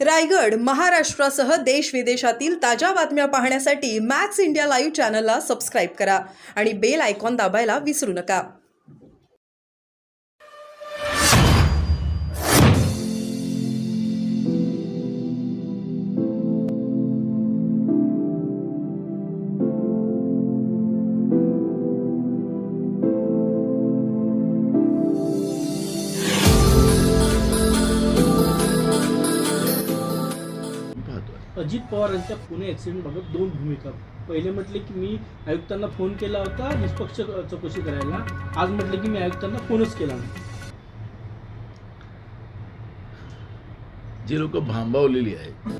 रायगड, महाराष्ट्रासह देश विदेशातील ताज्या बातम्या पाहण्यासाठी मॅक्स इंडिया लाईव्ह चॅनलला सबस्क्राईब करा आणि बेल आयकॉन दाबायला विसरू नका. अजित पवारांच्या पुणे ॲक्सिडेंटबाबत दोन भूमिका. पहिले म्हटले की मी आयुक्तांना फोन केला होता निष्पक्ष चौकशी करायला. आज म्हटले की मी आयुक्तांना फोनच केला नाही. जी लोक भांबावलेली आहेत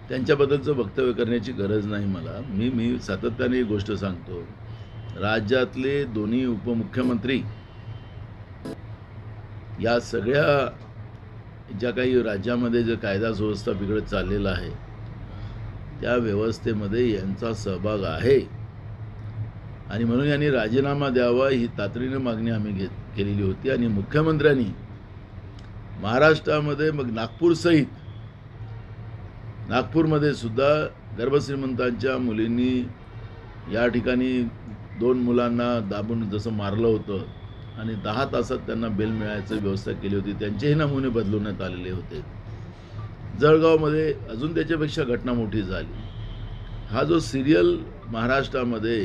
त्यांच्याबद्दलचं वक्तव्य करण्याची गरज नाही मला. मी सातत्याने एक गोष्ट सांगतो. राज्यातले दोन्ही उपमुख्यमंत्री या सगळ्या ज्या काही राज्यामध्ये जे कायदा सुव्यवस्था बिघडत चाललेला आहे त्या व्यवस्थेमध्ये यांचा सहभाग आहे आणि म्हणून यांनी राजीनामा द्यावा ही तातडीने मागणी आम्ही केलेली होती. आणि मुख्यमंत्र्यांनी महाराष्ट्रामध्ये मग नागपूरमध्ये सुद्धा गर्भश्रीमंतांच्या मुलींनी या ठिकाणी 2 मुलांना दाबून जसं मारलं होतं आणि 10 तासात त्यांना बेल मिळायची व्यवस्था केली होती. त्यांचेही नमुने बदलवण्यात आलेले होते. जळगावमध्ये अजून त्याच्यापेक्षा घटना मोठी झाली. हा जो सिरियल महाराष्ट्रामध्ये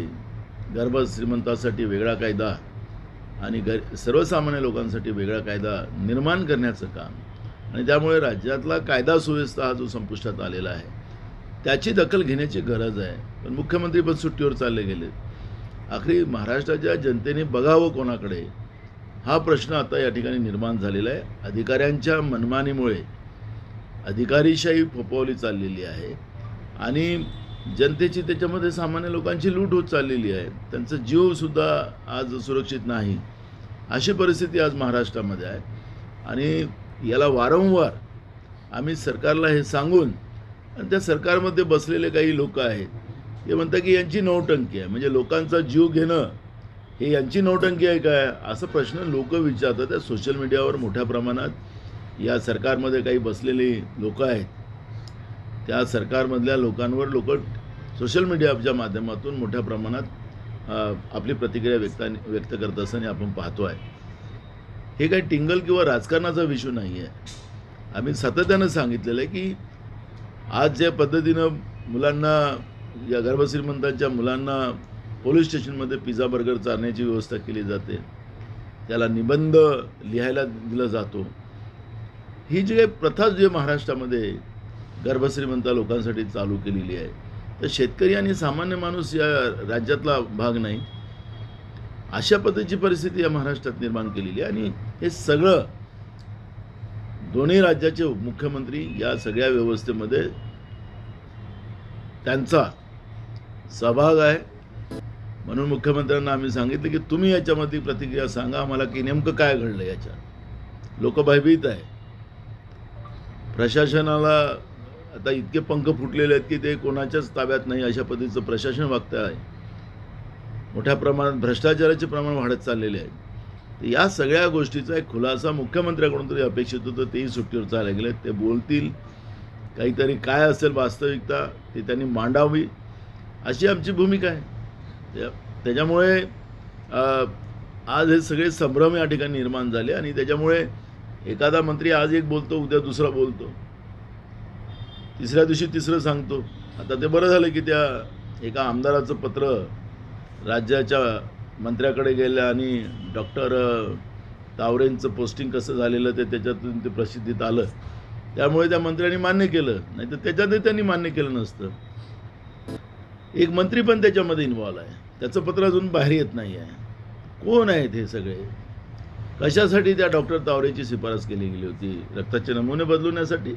गर्भश्रीमंतासाठी वेगळा कायदा आणि सर्वसामान्य लोकांसाठी वेगळा कायदा निर्माण करण्याचं काम आणि त्यामुळे राज्यातला कायदा सुव्यवस्था हा जो संपुष्टात आलेला आहे त्याची दखल घेण्याची गरज आहे. पण मुख्यमंत्री पण सुट्टीवर चालले गेले. आखरी महाराष्ट्राच्या जनतेने बघावं कोणाकडे हा प्रश्न आता या ठिकाणी निर्माण झालेला आहे. अधिकाऱ्यांच्या मनमानीमुळे अधिकारीशाही फोपवली चाललेली आहे आणि जनतेची त्याच्यामध्ये सामान्य लोकांची लूट होत चाललेली आहे. त्यांचा जीवसुद्धा आज सुरक्षित नाही अशी परिस्थिती आज महाराष्ट्रामध्ये आहे. आणि याला वारंवार आम्ही सरकारला हे सांगून आणि त्या सरकारमध्ये बसलेले काही लोक आहेत ते म्हणतात की यांची नौटंकी आहे. म्हणजे लोकांचा जीव घेणं हे यांची नौटंकी आहे काय असा प्रश्न लोक विचारतात. त्या सोशल मीडियावर मोठ्या प्रमाणात या सरकारमध्ये काही बसलेली लोक आहेत त्या सरकारमधल्या लोकांवर लोक सोशल मीडियाच्या माध्यमातून मोठ्या प्रमाणात आपली प्रतिक्रिया व्यक्त करत असताना आपण पाहतो आहे. हे काही टिंगल किंवा राजकारणाचा विषय नाही आहे. आम्ही सातत्यानं सांगितलेलं आहे की आज ज्या पद्धतीनं मुलांना या गर्भश्रीमंतांच्या मुलांना पोलीस स्टेशनमध्ये पिझ्झा बर्गर चारण्याची व्यवस्था केली जाते, त्याला निबंध लिहायला दिला जातो, ही जी काही प्रथा जे महाराष्ट्रामध्ये गर्भश्रीमंत लोकांसाठी चालू केलेली आहे तर शेतकरी आणि सामान्य माणूस या राज्यातला भाग नाही अशा पद्धतीची परिस्थिती या महाराष्ट्रात निर्माण केलेली आहे. आणि हे सगळं दोन्ही राज्याचे मुख्यमंत्री या सगळ्या व्यवस्थेमध्ये त्यांचा सहभाग आहे. म्हणून मुख्यमंत्र्यांना आम्ही सांगितलं की तुम्ही याच्यामध्ये प्रतिक्रिया सांगा आम्हाला की नेमकं काय घडलं. याच्यात लोक भयभीत आहे. प्रशासनाला आता इतके पंख फुटलेले आहेत की ते कोणाच्याच ताब्यात नाही अशा पद्धतीचं प्रशासन वागतं आहे. मोठ्या प्रमाणात भ्रष्टाचाराचे प्रमाण वाढत चाललेले आहे. तर या सगळ्या गोष्टीचा एक खुलासा मुख्यमंत्र्यांकडून तरी अपेक्षित होतं. तेही सुट्टीवर चालले गेले. ते बोलतील काहीतरी काय असेल वास्तविकता ते त्यांनी मांडावी अशी आमची भूमिका आहे. त्याच्यामुळे आज हे सगळे संभ्रम या ठिकाणी निर्माण झाले आणि त्याच्यामुळे एखादा मंत्री आज एक बोलतो उद्या दुसरा बोलतो, तिसऱ्या दिवशी तिसरं सांगतो. आता ते बरं झालं की त्या एका आमदाराचं पत्र राज्याच्या मंत्र्याकडे गेलं आणि डॉक्टर तावरेंचं पोस्टिंग कसं झालेलं ते त्याच्यातून ते प्रसिद्धीत आलं. त्यामुळे त्या मंत्र्यांनी मान्य केलं, नाही तर त्याच्यातही त्यांनी मान्य केलं नसतं. एक मंत्री पण त्याच्यामध्ये इन्व्हॉल्व आहे, त्याचं पत्र अजून बाहेर येत नाही आहे. कोण आहेत हे सगळे? कशासाठी त्या डॉक्टर तावरेची शिफारस केली गेली होती? रक्ताचे नमुने बदलवण्यासाठी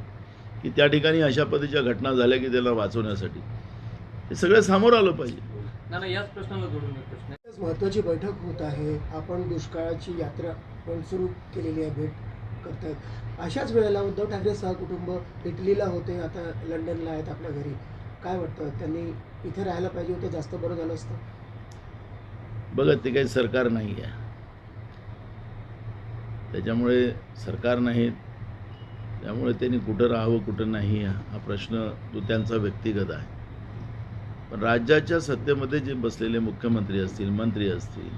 की त्या ठिकाणी अशा पद्धतीच्या घटना झाल्या की त्याला वाचवण्यासाठी? हे सगळं समोर आलं पाहिजे. नाही याच प्रश्नाला जोडून एक प्रश्न. महत्त्वाची बैठक होत आहे. आपण दुष्काळाची यात्रा पण सुरू केलेली आहे, भेट करतायत. अशाच वेळेला उद्धव ठाकरे सहकुटुंब इटलीला होते, आता लंडनला आहेत आपल्या घरी. काय वाटतं त्यांनी इथे राहायला पाहिजे होतं, जास्त बरं झालं असतं? बघा ते काही सरकार नाही आहे, त्याच्यामुळे सरकार नाही त्यामुळे त्यांनी कुठं राहावं कुठं नाही हा प्रश्न तो त्यांचा व्यक्तिगत आहे. पण राज्याच्या सत्तेमध्ये जे बसलेले मुख्यमंत्री असतील, मंत्री असतील,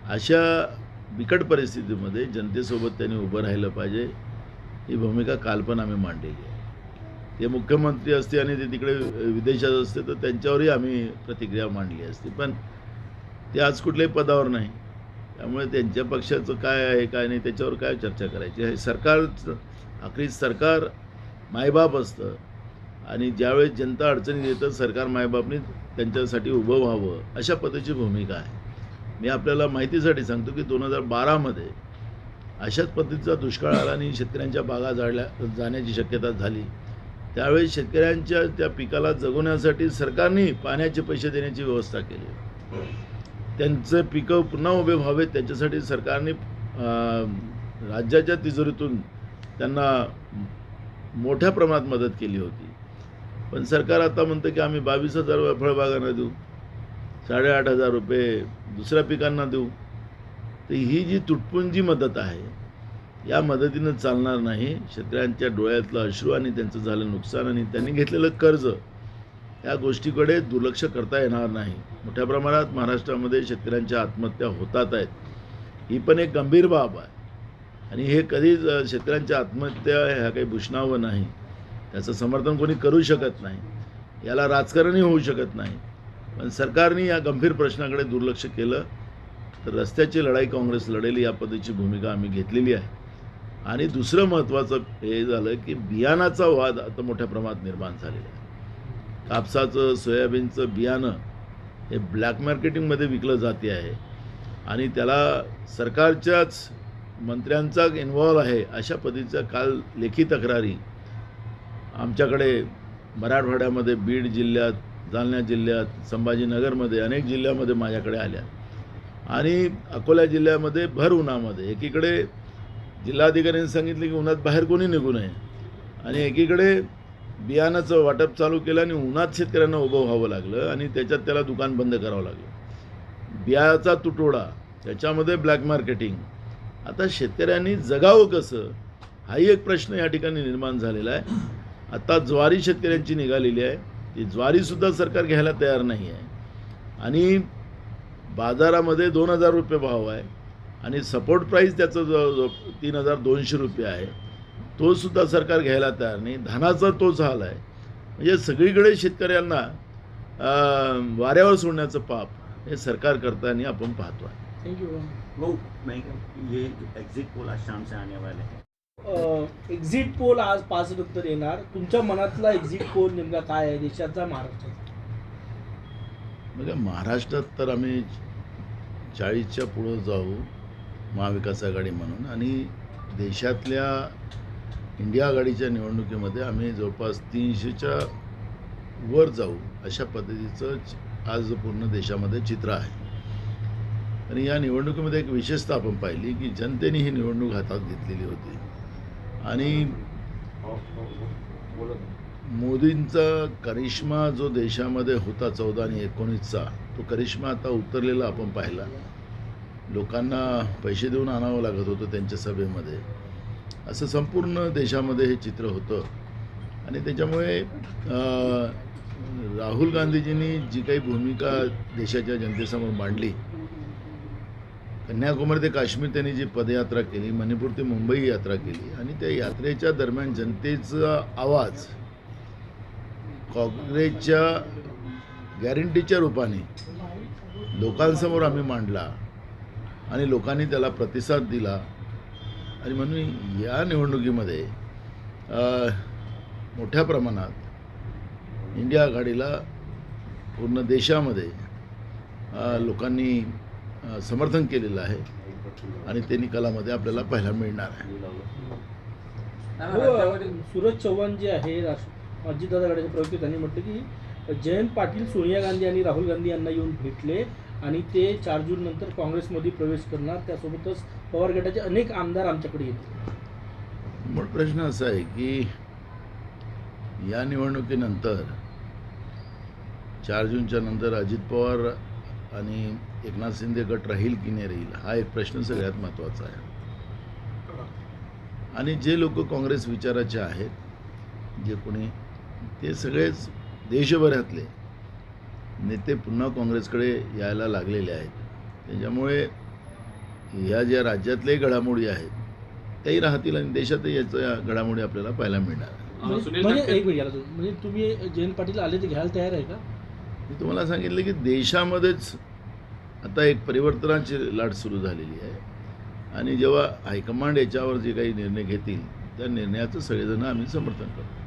अशा बिकट परिस्थितीमध्ये जनतेसोबत त्यांनी उभं राहिलं पाहिजे, ही भूमिका काल पण आम्ही मांडलेली आहे. ते मुख्यमंत्री असते आणि ते तिकडे विदेशात असते तर त्यांच्यावरही आम्ही प्रतिक्रिया मांडली असती, पण ते आज कुठल्याही पदावर नाही. त्यामुळे त्यांच्या पक्षाचं काय आहे काय नाही त्याच्यावर काय चर्चा करायची. हे सरकारचं आखरी सरकार मायबाप असतं आणि ज्यावेळेस जनता अडचणीत येतं सरकार मायबापनी त्यांच्यासाठी उभं व्हावं अशा पद्धतीची भूमिका आहे. मी आपल्याला माहितीसाठी सांगतो की 2012मध्ये अशाच पद्धतीचा दुष्काळ आला आणि शेतकऱ्यांच्या बागा जाण्याची शक्यता झाली. त्यावेळी शेतकऱ्यांच्या त्या पिकाला जगवण्यासाठी सरकारने पाण्याचे पैसे देण्याची व्यवस्था केली. त्यांचे पिकं पुन्हा उभे व्हावेत त्याच्यासाठी सरकारने राज्याच्या तिजोरीतून त्यांना मोठ्या प्रमाणात मदत केली होती. पण सरकार आता म्हणतं की आम्ही 22,000 फळबागांना देऊ, 8,500 रुपये दुसऱ्या पिकांना देऊ. तर ही जी तुटपुंजी मदत आहे या मदतीनं चालणार नाही. शेतकऱ्यांच्या डोळ्यातलं अश्रू आणि त्यांचं झालं नुकसान आणि त्यांनी घेतलेलं कर्ज या गोष्टीकडे दुर्लक्ष करता येणार नाही. मोठ्या प्रमाणात महाराष्ट्रामध्ये शेतकऱ्यांच्या आत्महत्या होतात आहेत, ही पण एक गंभीर बाब आहे आणि हे कधीच शेतकऱ्यांच्या आत्महत्या ह्या काही भूषणावं नाही, त्याचं समर्थन कोणी करू शकत नाही, याला राजकारणही होऊ शकत नाही. पण सरकारने या गंभीर प्रश्नाकडे दुर्लक्ष केलं तर रस्त्याची लढाई काँग्रेस लढेल या पद्धतीची भूमिका आम्ही घेतलेली आहे. आणि दुसरं महत्त्वाचं हे झालं की बियाणाचा वाद आता मोठ्या प्रमाणात निर्माण झालेला आहे. कापसाचं सोयाबीनचं बियाणं हे ब्लॅक मार्केटिंगमध्ये विकलं जाते आहे आणि त्याला सरकारच्याच मंत्र्यांचा इन्व्हॉल्व आहे अशा पद्धतीच्या काल लेखी तक्रारी आमच्याकडे मराठवाड्यामध्ये, बीड जिल्ह्यात, जालना जिल्ह्यात, संभाजीनगरमध्ये अनेक जिल्ह्यामध्ये माझ्याकडे आल्या आणि अकोला जिल्ह्यामध्ये भर उन्हामध्ये एकीकडे जिल्हाधिकाऱ्यांनी सांगितले की उन्हात बाहेर कोणी निघू नये आणि एकीकडे बियाणाचं वाटप चालू केलं आणि उन्हात शेतकऱ्यांना उभं व्हावं लागलं आणि त्याच्यात त्याला दुकान बंद करावं लागलं. बियाचा तुटवडा, त्याच्यामध्ये ब्लॅक मार्केटिंग. आता शेतकऱ्यांनी जगावं कसं हाही एक प्रश्न या ठिकाणी निर्माण झालेला आहे. आता ज्वारी शेतकऱ्यांची निघालेली आहे, ती ज्वारीसुद्धा सरकार घ्यायला तयार नाही आहे आणि बाजारामध्ये 2,000 रुपये भाव आहे आणि सपोर्ट प्राईस त्याचं जवळजवळ 3,200 रुपये आहे, तो सुद्धा सरकार घ्यायला तयार नाही. धानाचा तोच हाल आहे. म्हणजे सगळीकडे शेतकऱ्यांना वाऱ्यावर सोडण्याचं पाप हे सरकार करताना आपण पाहतो आहे. थँक्यू. वो मैं ये एग्जिट पोल आज शाम से आने वाले हैं. एक्झिट पोल आज 5 नंतर येणार. तुमच्या मनातला एक्झिट पोल नेमका काय आहे देशाचा, महाराष्ट्राचा? म्हणजे महाराष्ट्रात तर आम्ही 40च्या पुढं जाऊ महाविकास आघाडी म्हणून आणि देशातल्या इंडिया आघाडीच्या निवडणुकीमध्ये आम्ही जवळपास 300च्या वर जाऊ अशा पद्धतीचं आज पूर्ण देशामध्ये चित्र आहे. आणि या निवडणुकीमध्ये एक विशेषता आपण पाहिली की जनतेने ही निवडणूक हातात घेतलेली होती आणि मोदींचा करिश्मा जो देशामध्ये होता 14 आणि 19चा तो करिश्मा आता उतरलेला आपण पाहिला. लोकांना पैसे देऊन आणावं लागत होतं त्यांच्या सभेमध्ये, असं संपूर्ण देशामध्ये हे चित्र होतं. आणि त्याच्यामुळे राहुल गांधीजींनी जी काही भूमिका देशाच्या जनतेसमोर मांडली, कन्याकुमारी ते काश्मीर त्यांनी जी पदयात्रा केली, मणिपूर ते मुंबई यात्रा केली आणि त्या यात्रेच्या दरम्यान जनतेचा आवाज काँग्रेसच्या गॅरंटीच्या रूपाने लोकांसमोर आम्ही मांडला आणि लोकांनी त्याला प्रतिसाद दिला. आणि म्हणून या निवडणुकीमध्ये मोठ्या प्रमाणात इंडिया आघाडीला पूर्ण देशामध्ये लोकांनी समर्थन केलेलं आहे आणि ते निकालामध्ये आपल्याला पाहायला मिळणार आहे. सूरज चव्हाण जे आहे अजितदादा गटाचे प्रवक्ते त्यांनी म्हटलं की जयंत पाटील सोनिया गांधी आणि राहुल गांधी यांना येऊन भेटले आणि ते 4 जून नंतर काँग्रेसमध्ये प्रवेश करणार, त्यासोबतच पवार गटाचे अनेक आमदार आमच्याकडे येतील. मूळ प्रश्न असा आहे की या निवडणुकीनंतर 4 जूनच्या नंतर अजित पवार आणि एकनाथ शिंदे गट राहील की नाही राहील हा एक प्रश्न सगळ्यात महत्त्वाचा आहे. आणि जे लोक काँग्रेस विचाराचे आहेत, जे कोणी, ते सगळेच देशभरातले नेते पुन्हा काँग्रेसकडे यायला लागलेले आहेत. त्याच्यामुळे ह्या ज्या राज्यातल्याही घडामोडी आहेत त्याही राहतील आणि देशातही याच्या घडामोडी आपल्याला पाहायला मिळणार आहे. म्हणजे एक मिनिट याला म्हणजे तुम्ही जयंत पाटील आले तर घ्यायला तयार आहे का? मी तुम्हाला सांगितलं की देशामध्येच आता एक परिवर्तनाची लाट सुरू झालेली आहे आणि जेव्हा हायकमांड याच्यावर जे काही निर्णय घेतील त्या निर्णयाचं सगळेजण आम्ही समर्थन करतो.